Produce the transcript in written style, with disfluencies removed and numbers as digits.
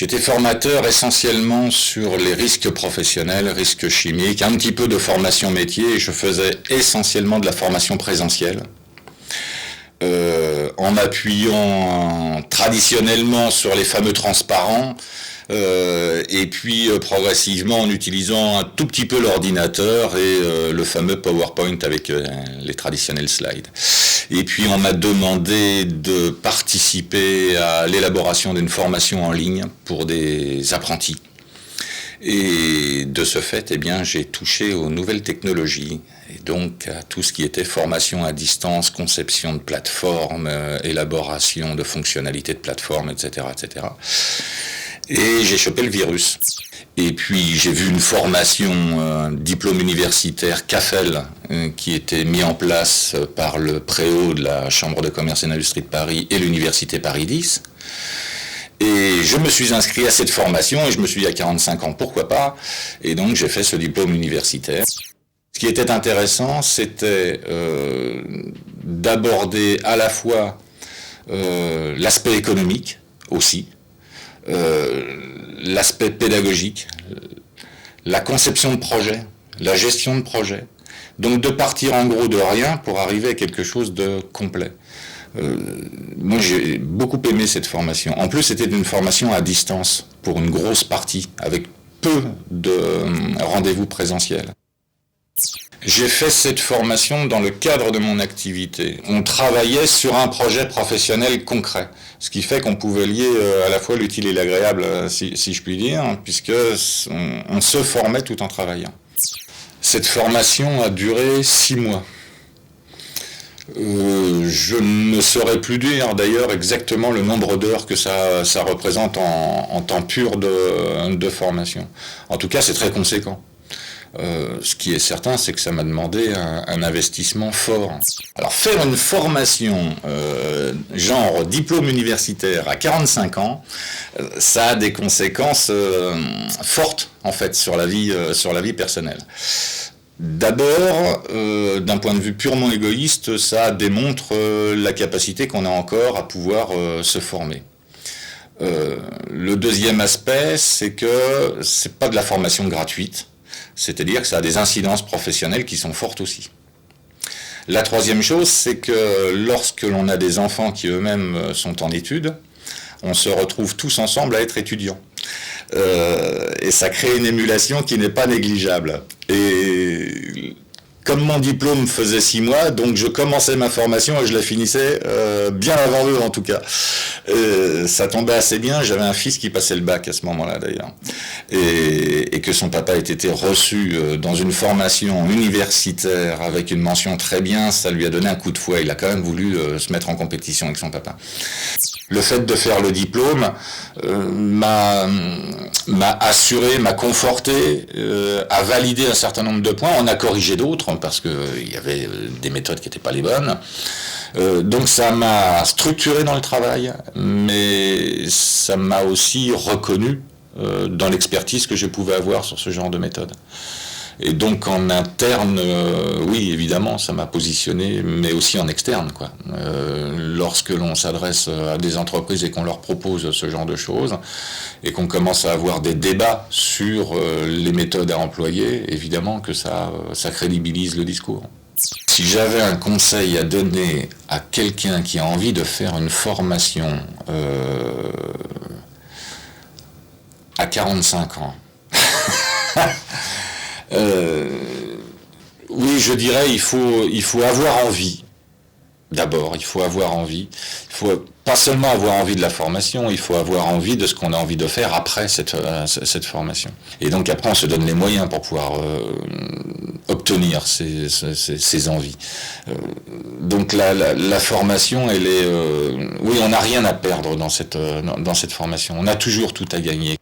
J'étais formateur essentiellement sur les risques professionnels, risques chimiques, un petit peu de formation métier, et je faisais essentiellement de la formation présentielle. En m'appuyant traditionnellement sur les fameux transparents, et puis progressivement en utilisant un tout petit peu l'ordinateur et le fameux PowerPoint avec les traditionnels slides. Et puis on m'a demandé de participer à l'élaboration d'une formation en ligne pour des apprentis. Et de ce fait, eh bien, j'ai touché aux nouvelles technologies, et donc à tout ce qui était formation à distance, conception de plateformes, élaboration de fonctionnalités de plateformes, etc., etc. Et j'ai chopé le virus. Et puis j'ai vu une formation, un diplôme universitaire CAFEL, qui était mis en place par le Préau de la Chambre de commerce et d'industrie de Paris et l'Université Paris X. Et je me suis inscrit à cette formation et je me suis dit à 45 ans, pourquoi pas. Et donc j'ai fait ce diplôme universitaire. Ce qui était intéressant, c'était d'aborder à la fois l'aspect économique aussi, l'aspect pédagogique, la conception de projet, la gestion de projet. Donc de partir en gros de rien pour arriver à quelque chose de complet. Moi j'ai beaucoup aimé cette formation. En plus c'était une formation à distance pour une grosse partie, avec peu de rendez-vous présentiels. J'ai fait cette formation dans le cadre de mon activité. On travaillait sur un projet professionnel concret, ce qui fait qu'on pouvait lier à la fois l'utile et l'agréable, si je puis dire, puisque on se formait tout en travaillant. Cette formation a duré 6 mois. Je ne saurais plus dire d'ailleurs exactement le nombre d'heures que ça représente en temps pur de formation. En tout cas, c'est très conséquent. Ce qui est certain, c'est que ça m'a demandé un investissement fort. Alors faire une formation genre diplôme universitaire à 45 ans, ça a des conséquences fortes en fait sur la vie personnelle. D'abord, d'un point de vue purement égoïste, ça démontre la capacité qu'on a encore à pouvoir se former. Le deuxième aspect, c'est que c'est pas de la formation gratuite. C'est-à-dire que ça a des incidences professionnelles qui sont fortes aussi. La troisième chose, c'est que lorsque l'on a des enfants qui eux-mêmes sont en études, on se retrouve tous ensemble à être étudiants. Et ça crée une émulation qui n'est pas négligeable. Et comme mon diplôme faisait 6 mois, donc je commençais ma formation et je la finissais bien avant eux en tout cas. Ça tombait assez bien, j'avais un fils qui passait le bac à ce moment-là d'ailleurs. Et que son papa ait été reçu dans une formation universitaire avec une mention très bien, ça lui a donné un coup de fouet. Il a quand même voulu se mettre en compétition avec son papa. Le fait de faire le diplôme m'a assuré, m'a conforté, a validé un certain nombre de points. On a corrigé d'autres parce qu'il y avait des méthodes qui n'étaient pas les bonnes. Donc ça m'a structuré dans le travail, mais ça m'a aussi reconnu dans l'expertise que je pouvais avoir sur ce genre de méthode. Et donc en interne, oui évidemment ça m'a positionné, mais aussi en externe, quoi. Lorsque l'on s'adresse à des entreprises et qu'on leur propose ce genre de choses, et qu'on commence à avoir des débats sur les méthodes à employer, évidemment que ça crédibilise le discours. Si j'avais un conseil à donner à quelqu'un qui a envie de faire une formation à 45 ans, oui, je dirais il faut avoir envie. D'abord, il faut avoir envie. Il faut pas seulement avoir envie de la formation, il faut avoir envie de ce qu'on a envie de faire après cette formation. Et donc après, on se donne les moyens pour pouvoir obtenir ces envies. Donc la formation, elle est... oui, on n'a rien à perdre dans cette formation. On a toujours tout à gagner.